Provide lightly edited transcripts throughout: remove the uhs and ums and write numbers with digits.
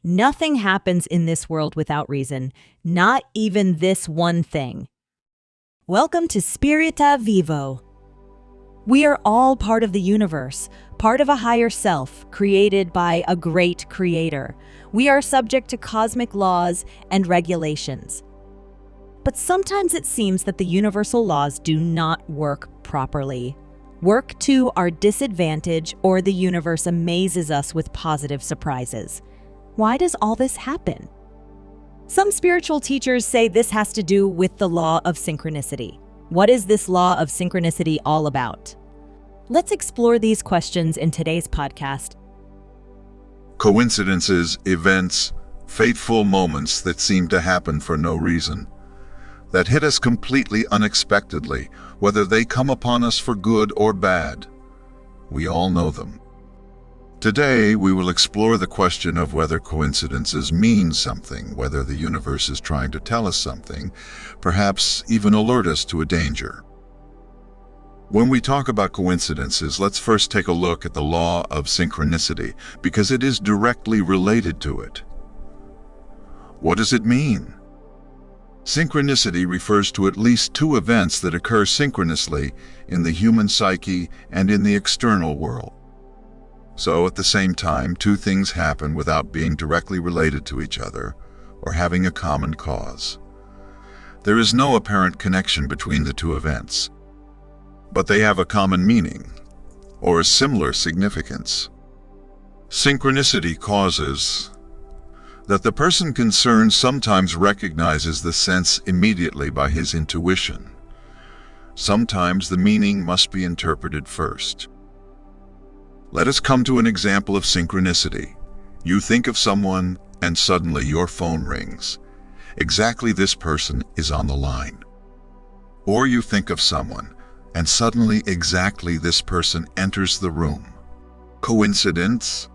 Nothing happens in this world without reason, not even this one thing. Welcome to Spirita Vivo. We are all part of the universe, part of a higher self, created by a great creator. We are subject to cosmic laws and regulations. But sometimes it seems that the universal laws do not work properly. Work to our disadvantage, or the universe amazes us with positive surprises. Why does all this happen? Some spiritual teachers say this has to do with the law of synchronicity. What is this law of synchronicity all about? Let's explore these questions in today's podcast. Coincidences, events, fateful moments that seem to happen for no reason, that hit us completely unexpectedly, whether they come upon us for good or bad. We all know them. Today, we will explore the question of whether coincidences mean something, whether the universe is trying to tell us something, perhaps even alert us to a danger. When we talk about coincidences, let's first take a look at the law of synchronicity, because it is directly related to it. What does it mean? Synchronicity refers to at least two events that occur synchronously in the human psyche and in the external world. So, at the same time, two things happen without being directly related to each other or having a common cause. There is no apparent connection between the two events, but they have a common meaning or a similar significance. Synchronicity causes that the person concerned sometimes recognizes the sense immediately by his intuition. Sometimes the meaning must be interpreted first. Let us come to an example of synchronicity. You think of someone and suddenly your phone rings. Exactly this person is on the line. Or you think of someone and suddenly exactly this person enters the room. Coincidence?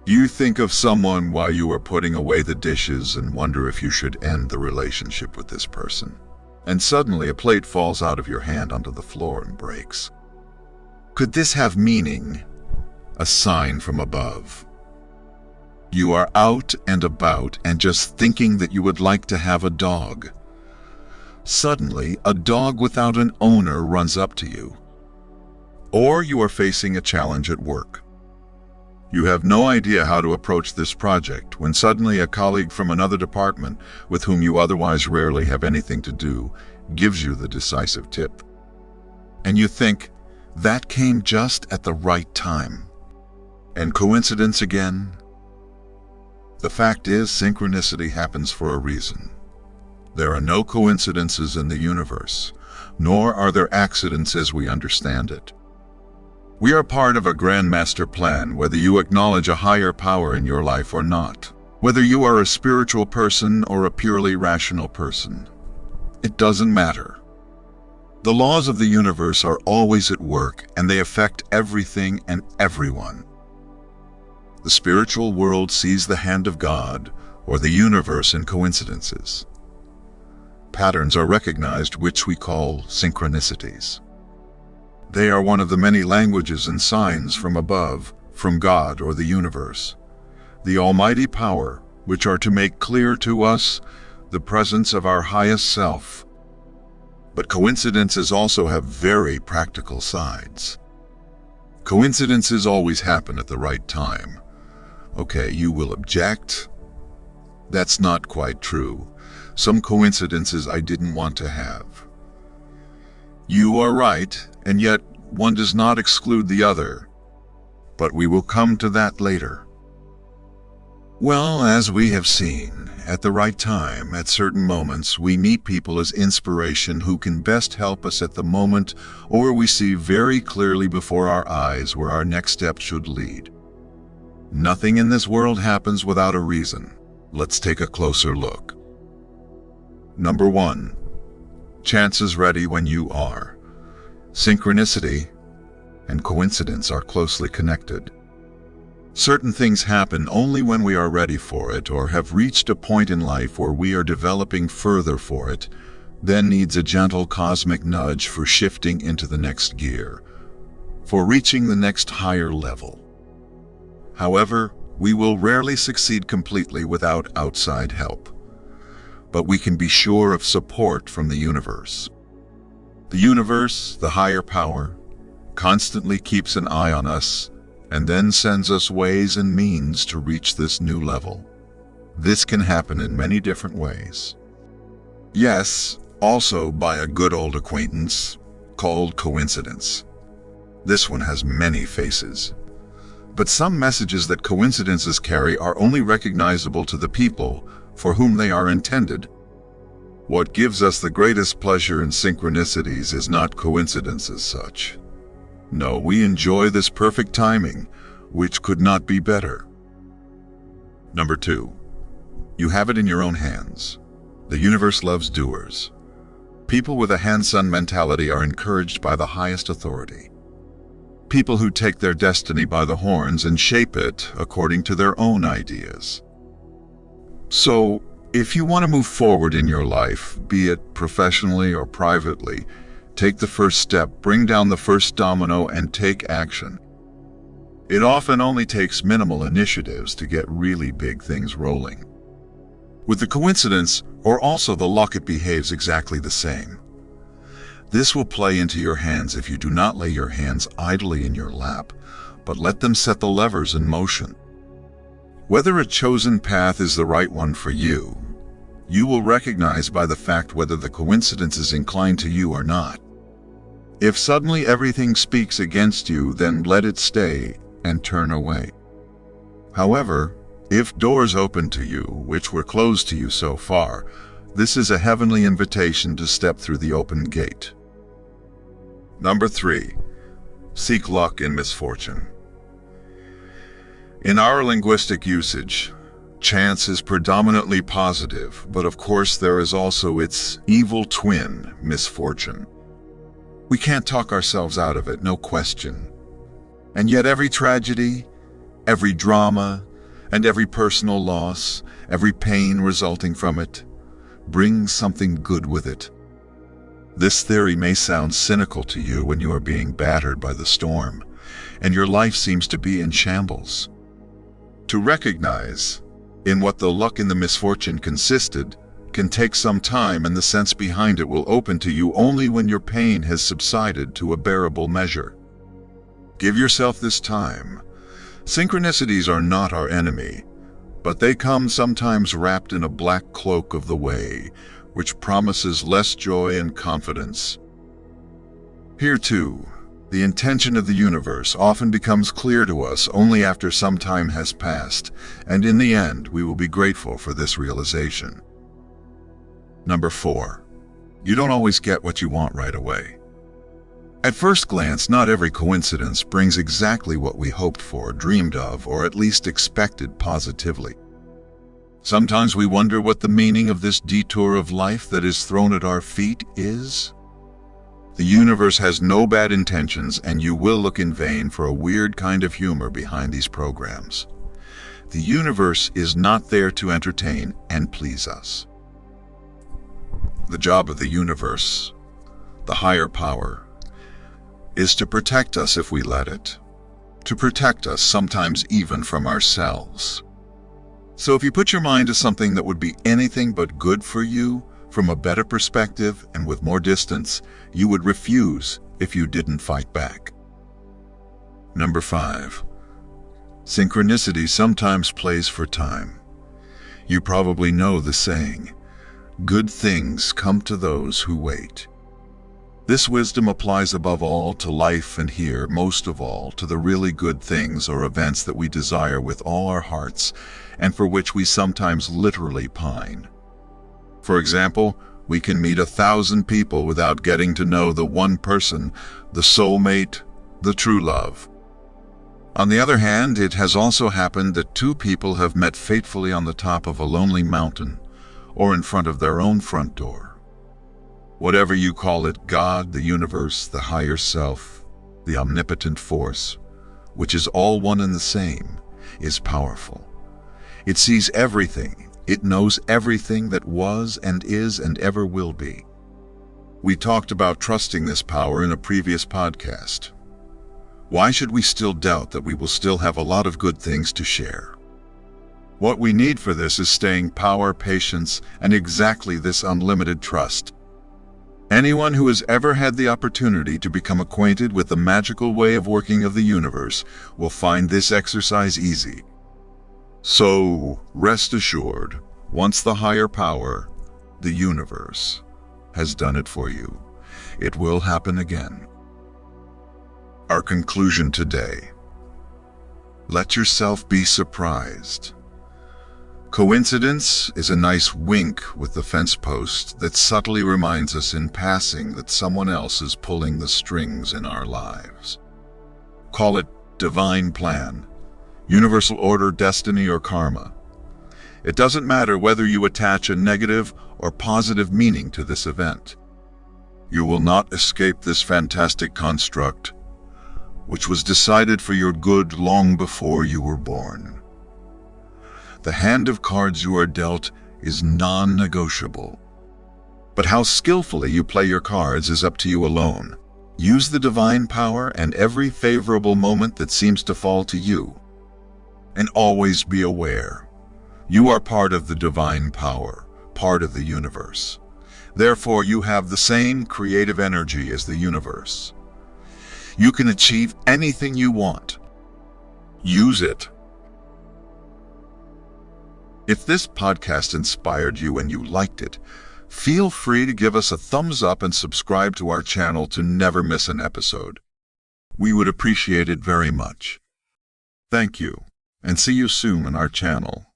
You think of someone while you are putting away the dishes and wonder if you should end the relationship with this person. And suddenly a plate falls out of your hand onto the floor and breaks. Could this have meaning? A sign from above. You are out and about and just thinking that you would like to have a dog. Suddenly, a dog without an owner runs up to you. Or you are facing a challenge at work. You have no idea how to approach this project when suddenly a colleague from another department, with whom you otherwise rarely have anything to do, gives you the decisive tip. And you think, that came just at the right time. And coincidence again? The fact is, synchronicity happens for a reason. There are no coincidences in the universe, nor are there accidents as we understand it. We are part of a grand master plan, whether you acknowledge a higher power in your life or not. Whether you are a spiritual person or a purely rational person. It doesn't matter. The laws of the universe are always at work, and they affect everything and everyone. The spiritual world sees the hand of God or the universe in coincidences. Patterns are recognized, which we call synchronicities. They are one of the many languages and signs from above, from God or the universe, the almighty power, which are to make clear to us the presence of our highest self. But coincidences also have very practical sides. Coincidences always happen at the right time. Okay, you will object. That's not quite true. Some coincidences I didn't want to have. You are right, and yet one does not exclude the other. But we will come to that later. Well, as we have seen, at the right time, at certain moments, we meet people as inspiration who can best help us at the moment, or we see very clearly before our eyes where our next step should lead. Nothing in this world happens without a reason. Let's take a closer look. Number 1. Chance is ready when you are. Synchronicity and coincidence are closely connected. Certain things happen only when we are ready for it or have reached a point in life where we are developing further for it, then needs a gentle cosmic nudge for shifting into the next gear, for reaching the next higher level. However, We will rarely succeed completely without outside help, but we can be sure of support from the universe. The universe, the higher power, constantly keeps an eye on us and then sends us ways and means to reach this new level. This can happen in many different ways. Yes, also by a good old acquaintance called coincidence. This one has many faces. But some messages that coincidences carry are only recognizable to the people for whom they are intended. What gives us the greatest pleasure in synchronicities is not coincidence as such. No, we enjoy this perfect timing, which could not be better. Number 2. You have it in your own hands. The universe loves doers. People with a hands-on mentality are encouraged by the highest authority. People who take their destiny by the horns and shape it according to their own ideas. So, if you want to move forward in your life, be it professionally or privately, take the first step, bring down the first domino, and take action. It often only takes minimal initiatives to get really big things rolling. With the coincidence, or also the luck, it behaves exactly the same. This will play into your hands if you do not lay your hands idly in your lap, but let them set the levers in motion. Whether a chosen path is the right one for you, you will recognize by the fact whether the coincidence is inclined to you or not. If suddenly everything speaks against you, then let it stay and turn away. However, if doors open to you, which were closed to you so far, this is a heavenly invitation to step through the open gate. Number 3. Seek luck in misfortune. In our linguistic usage, chance is predominantly positive, but of course there is also its evil twin, misfortune. We can't talk ourselves out of it, no question. And yet every tragedy, every drama, and every personal loss, every pain resulting from it, brings something good with it. This theory may sound cynical to you when you are being battered by the storm, and your life seems to be in shambles. To recognize in what the luck in the misfortune consisted can take some time, and the sense behind it will open to you only when your pain has subsided to a bearable measure. Give yourself this time. Synchronicities are not our enemy, but they come sometimes wrapped in a black cloak of the way, which promises less joy and confidence. Here too, the intention of the universe often becomes clear to us only after some time has passed, and in the end we will be grateful for this realization. Number 4. You don't always get what you want right away. At first glance, not every coincidence brings exactly what we hoped for, dreamed of, or at least expected positively. Sometimes we wonder what the meaning of this detour of life that is thrown at our feet is. The universe has no bad intentions, and you will look in vain for a weird kind of humor behind these programs. The universe is not there to entertain and please us. The job of the universe, the higher power, is to protect us if we let it, to protect us sometimes even from ourselves. So if you put your mind to something that would be anything but good for you, from a better perspective and with more distance, you would refuse if you didn't fight back. Number 5. Synchronicity sometimes plays for time. You probably know the saying, good things come to those who wait. This wisdom applies above all to life, and here, most of all, to the really good things or events that we desire with all our hearts and for which we sometimes literally pine. For example, we can meet 1,000 people without getting to know the one person, the soulmate, the true love. On the other hand, it has also happened that 2 people have met fatefully on the top of a lonely mountain or in front of their own front door. Whatever you call it, God, the universe, the higher self, the omnipotent force, which is all one and the same, is powerful. It sees everything. It knows everything that was and is and ever will be. We talked about trusting this power in a previous podcast. Why should we still doubt that we will still have a lot of good things to share? What we need for this is staying power, patience, and exactly this unlimited trust. Anyone who has ever had the opportunity to become acquainted with the magical way of working of the universe will find this exercise easy. So, rest assured, once the higher power, the universe, has done it for you, it will happen again. Our conclusion today. Let yourself be surprised. Coincidence is a nice wink with the fence post that subtly reminds us in passing that someone else is pulling the strings in our lives. Call it divine plan, universal order, destiny, or karma. It doesn't matter whether you attach a negative or positive meaning to this event. You will not escape this fantastic construct, which was decided for your good long before you were born. The hand of cards you are dealt is non-negotiable. But how skillfully you play your cards is up to you alone. Use the divine power and every favorable moment that seems to fall to you. And always be aware, you are part of the divine power, part of the universe. Therefore, you have the same creative energy as the universe. You can achieve anything you want. Use it. If this podcast inspired you and you liked it, feel free to give us a thumbs up and subscribe to our channel to never miss an episode. We would appreciate it very much. Thank you, and see you soon on our channel.